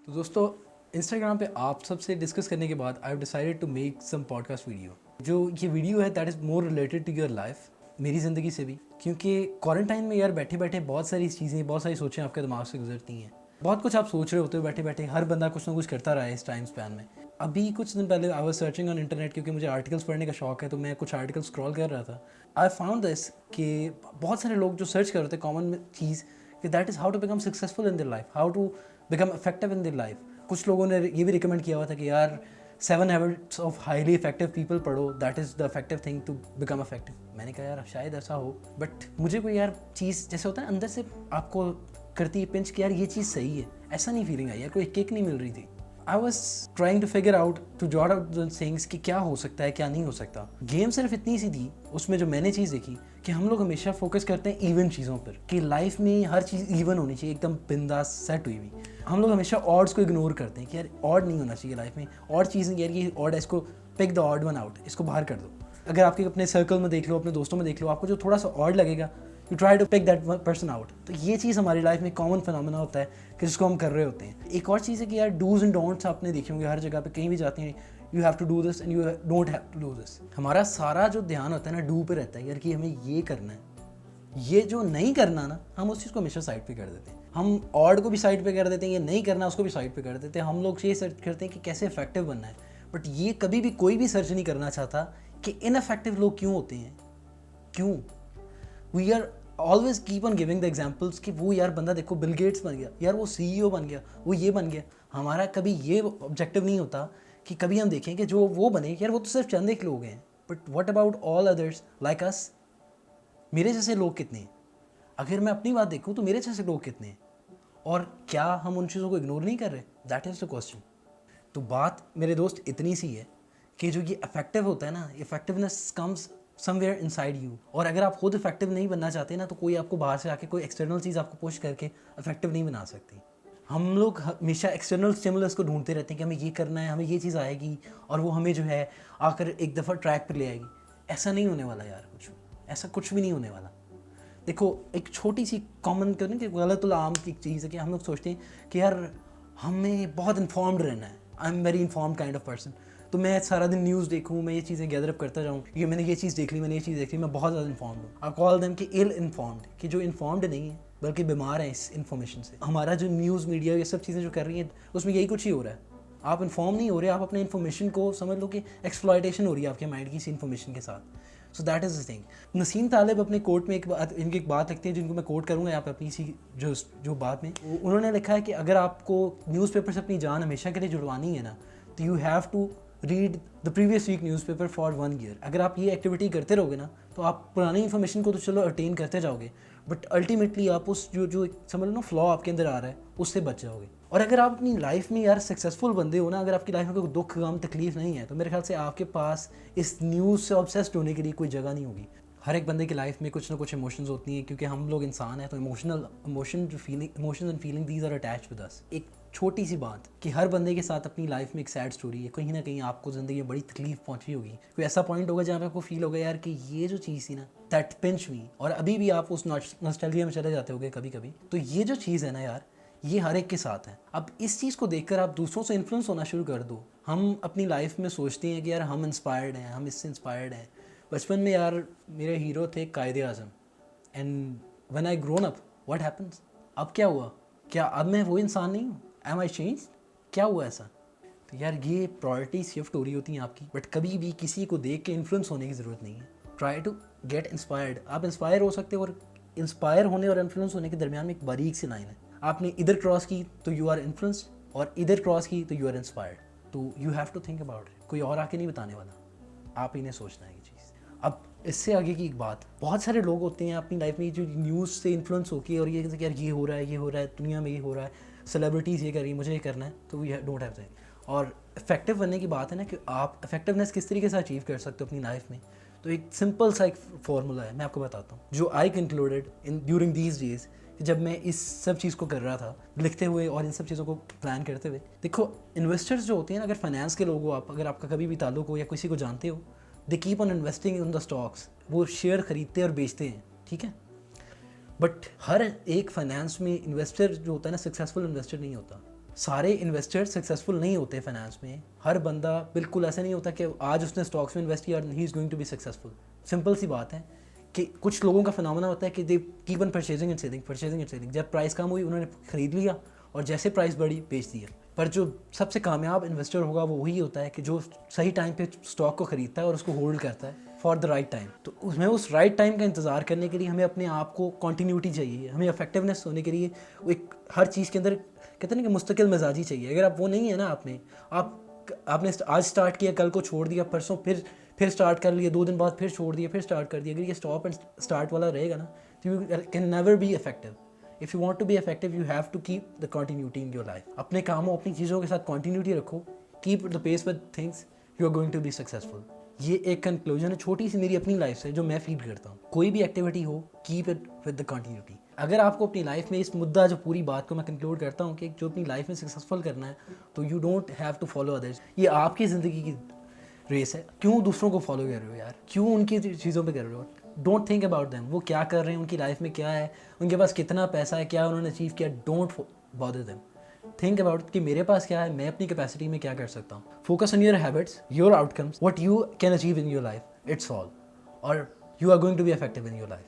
तो दोस्तों इंस्टाग्राम पे आप सबसे डिस्कस करने के बाद I have decided to make some podcast video. जो ये वीडियो है that is more related to your life, मेरी ज़िंदगी से भी, क्योंकि क्वारंटाइन में यार बैठे बैठे बहुत सारी चीज़ें, बहुत सारी सोचें आपके दिमाग से गुजरती हैं। बहुत कुछ आप सोच रहे होते हो बैठे बैठे, हर बंदा कुछ ना कुछ करता रहा है इस टाइम स्पैन में। अभी कुछ दिन पहले I was searching on internet, क्योंकि मुझे आर्टिकल्स पढ़ने का शौक है, तो मैं कुछ आर्टिकल्स स्क्रॉल कर रहा था। आई फाउंड दिस कि बहुत सारे लोग जो सर्च कर रहे थे कॉमन चीज़ कि that is how to become successful in their life, how to become effective in their life. कुछ लोगों ने ये भी रिकमेंड किया हुआ था कि यार 7 habits of highly effective people पढ़ो, that is the effective thing to become effective. मैंने कहा यार शायद ऐसा हो, बट मुझे कोई यार चीज़ जैसे होता है अंदर से आपको करती है पिंच कि यार ये चीज़ सही है, ऐसा नहीं फीलिंग आई यार, कोई किक नहीं मिल रही थी। I was trying to figure out to jot out the things कि क्या हो सकता है क्या नहीं हो सकता। गेम सिर्फ इतनी सी थी उसमें, जो मैंने चीज़ देखी कि हम लोग हमेशा फोकस करते हैं इवन चीज़ों पर, कि लाइफ में हर चीज़ इवन होनी चाहिए, एकदम बिंदास सेट हुई हुई। हम लोग हमेशा ऑड्स को इग्नोर करते हैं कि यार ऑड नहीं होना चाहिए लाइफ में, ऑड चीज़ नहीं, यार ये ऑड है, इसको pick the odd one out, इसको बाहर कर दो। अगर आपके अपने सर्कल में देख लो, अपने दोस्तों में देख लो, आपको जो थोड़ा सा ऑड लगेगा you try to pick that person out. तो ये चीज़ हमारी लाइफ में कॉमन फिनोमेना होता है कि जिसको हम कर रहे होते हैं। एक और चीज़ है कि यार डूज एंड डोंट्स आपने देखे होंगे हर जगह पे, कहीं भी जाते हैं you have to do this and you don't have to do this. हमारा सारा जो ध्यान होता है ना डू पे रहता है यार, कि हमें ये करना है, ये जो नहीं करना ना हम उस चीज़ को हमेशा साइड पे कर देते हैं। हम ऑड को भी साइड पे कर देते हैं, ये नहीं करना उसको भी साइड पे कर देते हैं। हम लोग ये सर्च करते हैं कि कैसे इफेक्टिव बनना है, बट ये कभी भी कोई भी सर्च नहीं करना चाहता कि इनइफेक्टिव लोग क्यों होते हैं, क्यों। We are always keep on giving the examples कि वो यार बंदा देखो बिल गेट्स बन गया, यार वो CEO बन गया, वो ये बन गया। हमारा कभी ये ऑब्जेक्टिव नहीं होता कि कभी हम देखें कि जो वो बने यार वो तो सिर्फ चंद एक लोग हैं, but what about all others like us. मेरे जैसे लोग कितने हैं? अगर मैं अपनी बात देखूं तो मेरे जैसे लोग कितने हैं, और क्या हम उन चीज़ों को इग्नोर नहीं कर रहे? That is the question. तो बात मेरे दोस्त इतनी सी है कि जो ये इफेक्टिव होता है ना, effectiveness comes somewhere inside you. और अगर आप खुद इफेक्टिव नहीं बनना चाहते ना, तो कोई आपको बाहर से आके कोई एक्सटर्नल चीज़ आपको पुश करके इफेक्टिव नहीं बना सकती। हम लोग हमेशा एक्सटर्नल स्टिमुलस को ढूंढते रहते हैं कि हमें ये करना है, हमें ये चीज़ आएगी और वो हमें जो है आकर एक दफ़ा ट्रैक पर ले आएगी। ऐसा नहीं होने वाला यार, ऐसा कुछ भी नहीं होने वाला। देखो एक छोटी सी कॉमन करने कि गलत आम की चीज़ है कि हम लोग सोचते हैं कि यार हमें बहुत इन्फॉर्म्ड रहना है, I am very informed kind of person. तो मैं सारा दिन न्यूज़ देखूँ, मैं ये चीज़ें गैदर अप करता जाऊँ, ये मैंने ये चीज़ देख ली, मैंने ये चीज़ देख ली, मैं बहुत ज़्यादा इन्फॉर्म्ड हूँ। आई कॉल देम कि इल इन्फॉर्म्ड, कि जो इन्फॉर्म्ड नहीं है बल्कि बीमार है इस इन्फॉर्मेशन से। हमारा जो न्यूज़ मीडिया ये सब चीज़ें जो कर रही हैं उसमें यही कुछ ही हो रहा है। आप इन्फॉर्म नहीं हो रहे, आप अपने इन्फॉर्मेशन को समझ लो कि एक्सप्लॉयटेशन हो रही है आपके माइंड की इस इन्फॉर्मेशन के साथ। So that is the thing. Nassim Taleb अपने कोट में इनकी एक बात लिखते हैं जिनको मैं कोट करूँगा यहाँ पे अपनी सी जो बात में। उन्होंने लिखा है कि अगर आपको न्यूज़पेपर से अपनी जान हमेशा के लिए जुड़वानी है ना, तो you have to read the previous week newspaper for 1 year. अगर आप ये एक्टिविटी करते रहोगे ना, तो आप पुरानी इन्फॉर्मेशन को तो चलो अटेन करते जाओगे, बट अल्टीमेटली आप उस जो समझ लो ना फ्लॉ आपके अंदर आ रहा है उससे बच जाओगे। और अगर आप अपनी लाइफ में यार सक्सेसफुल बंदे हो ना, अगर आपकी लाइफ में कोई दुख गम तकलीफ नहीं है, तो मेरे ख्याल से आपके पास इस न्यूज़ से ऑब्सेस्ड होने के लिए कोई जगह नहीं होगी। हर एक बंदे की लाइफ में कुछ ना कुछ इमोशंस होती हैं, क्योंकि हम लोग इंसान हैं, तो emotion and feeling these are attached with us. एक छोटी सी बात कि हर बंदे के साथ अपनी लाइफ में एक सैड स्टोरी है, कहीं ना कहीं आपको ज़िंदगी में बड़ी तकलीफ पहुंची होगी, कोई ऐसा पॉइंट होगा जहाँ पे आपको फील होगा यार कि ये जो चीज़ थी ना दैट पिंच मी, और अभी भी आप उस नॉस्टैल्जिया में चले जाते होगे कभी कभी। तो ये जो चीज़ है ना यार, ये हर एक के साथ है। अब इस चीज़ को देखकर आप दूसरों से इन्फ्लुएंस होना शुरू कर दो। हम अपनी लाइफ में सोचते हैं कि यार हम इंस्पायर्ड हैं, हम इससे इंस्पायर्ड हैं। बचपन में यार मेरे हीरो थे Quaid e Azam, and when I grown up what happens, अब क्या हुआ? क्या अब मैं वो इंसान नहीं हूँ? Am I change? क्या हुआ ऐसा? तो यार ये प्रायोरिटी शिफ्ट हो रही होती हैं आपकी, बट कभी भी किसी को देख के इन्फ्लुएंस होने की ज़रूरत नहीं है। Try to get inspired. आप इंस्पायर हो सकते हो, और इंस्पायर होने और इन्फ्लुएंस होने के दरमियान में एक बारीक सी लाइन है। आपने इधर क्रॉस की तो यू आर इन्फ्लुएंस्ड, और इधर क्रॉस की तो यू आर इंस्पायर्ड। तो you have to think about it. कोई और आके नहीं बताने वाला, आप ही ने सोचना है ये चीज़। अब इससे आगे की एक बात, बहुत सारे लोग होते हैं अपनी लाइफ में जो न्यूज़ से इन्फ्लुएंस होकर, और ये कि यार ये हो रहा है, ये हो रहा है, दुनिया में ये हो रहा है, सेलिब्रिटीज़ ये कर रही है, मुझे ये करना है, तो वी डोंट हैव दैट। और इफेक्टिव बनने की बात है ना कि आप इफेक्टिवनेस किस तरीके से अचीव कर सकते हो अपनी लाइफ में। तो एक सिंपल सा एक फॉर्मूला है, मैं आपको बताता हूँ, जो I concluded in during these days, जब मैं इस सब चीज़ को कर रहा था, लिखते हुए और इन सब चीज़ों को प्लान करते हुए। देखो इन्वेस्टर्स जो होते हैं ना, अगर फाइनेंस के लोग हो आप, अगर आपका कभी भी ताल्लुक हो या किसी को जानते हो, they keep on investing in the stocks. वो शेयर खरीदते और बेचते हैं, ठीक है। बट हर एक फाइनेंस में इन्वेस्टर जो होता है ना सक्सेसफुल इन्वेस्टर नहीं होता। सारे इन्वेस्टर सक्सेसफुल नहीं होते फाइनेंस में। हर बंदा बिल्कुल ऐसा नहीं होता कि आज उसने स्टॉक्स में इन्वेस्ट किया ही is going to be successful. Simple सी बात है कि कुछ लोगों का फिनोमेना होता है कि they keep on purchasing and selling. जब प्राइस कम हुई उन्होंने ख़रीद लिया और जैसे प्राइस बढ़ी बेच दिया। पर जो सबसे कामयाब इन्वेस्टर होगा वो वही होता है कि जो सही टाइम पे स्टॉक को ख़रीदता है और उसको होल्ड करता है फॉर द राइट टाइम। तो उसमें उस राइट टाइम का इंतज़ार करने के लिए हमें अपने आप को कॉन्टीन्यूटी चाहिए, हमें इफेक्टिवनेस होने के लिए एक हर चीज़ के अंदर कहते हैं ना कि मुस्तकिल मिजाजी चाहिए। अगर आप वो नहीं है ना आपने आज स्टार्ट किया, कल को छोड़ दिया, परसों फिर स्टार्ट कर लिया, 2 दिन बाद फिर छोड़ दिया, फिर स्टार्ट कर दिया, अगर ये स्टॉप एंड स्टार्ट वाला रहेगा ना तो you can never be effective. If you want to be effective you have to keep the continuity in your life. अपने कामों अपनी चीज़ों के साथ कंटिन्यूटी रखो, keep the pace with things, you are going to be successful. ये एक conclusion है छोटी सी मेरी अपनी लाइफ से जो मैं फील करता हूँ। कोई भी एक्टिविटी हो keep it with the continuity. अगर आपको अपनी लाइफ में इस मुद्दा जो पूरी बात को मैं कंक्लूड करता हूँ कि जो अपनी लाइफ में सक्सेसफुल करना है तो you don't have to follow others. ये आपकी ज़िंदगी की रेस है। क्यों दूसरों को फॉलो कर रहे हो यार, क्यों उनकी चीज़ों पे कर रहे हो? डोंट थिंक अबाउट देम, वो क्या कर रहे हैं, उनकी लाइफ में क्या है, उनके पास कितना पैसा है, क्या उन्होंने अचीव किया। Don't bother them, think about कि मेरे पास क्या है, मैं अपनी कैपेसिटी में क्या कर सकता हूँ। Focus on your habits, your outcomes, what you can achieve in your life, it's all, और you are going to be effective in your life.